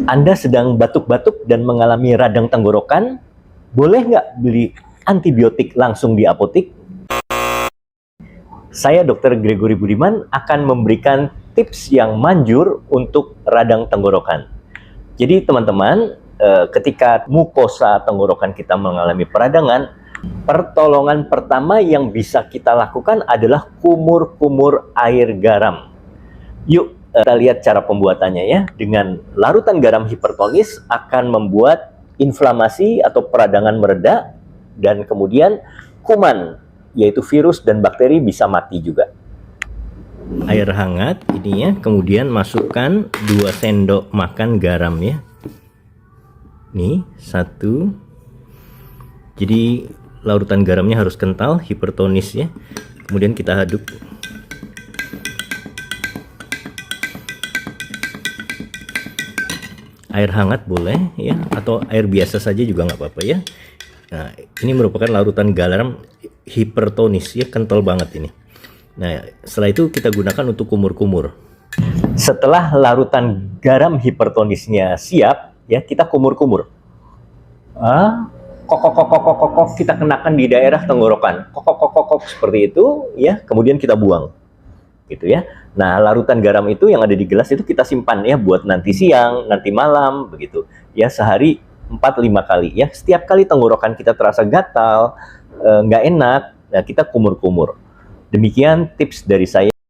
Anda sedang batuk-batuk dan mengalami radang tenggorokan, boleh nggak beli antibiotik langsung di apotik? Saya Dr. Gregory Budiman akan memberikan tips yang manjur untuk radang tenggorokan. Jadi teman-teman, ketika mukosa tenggorokan kita mengalami peradangan, pertolongan pertama yang bisa kita lakukan adalah kumur-kumur air garam. Yuk, kita lihat cara pembuatannya ya. Dengan larutan garam hipertonis akan membuat inflamasi atau peradangan mereda, dan kemudian kuman, yaitu virus dan bakteri, bisa mati juga. Air hangat ini ya, kemudian masukkan 2 sendok makan garam ya. Nih, 1. Jadi larutan garamnya harus kental, hipertonis ya. Kemudian kita aduk. Air hangat boleh ya, atau air biasa saja juga nggak apa-apa ya. Nah, ini merupakan larutan garam hipertonis ya, kental banget ini. Nah, setelah itu kita gunakan untuk kumur-kumur. Setelah larutan garam hipertonisnya siap ya, kita kumur-kumur. Kok kita kenakan di daerah tenggorokan. Kok seperti itu ya, kemudian kita buang. Gitu ya. Nah, larutan garam itu yang ada di gelas itu kita simpan ya buat nanti siang, nanti malam begitu. Ya, sehari 4-5 kali ya. Setiap kali tenggorokan kita terasa gatal, nggak enak, nah kita kumur-kumur. Demikian tips dari saya.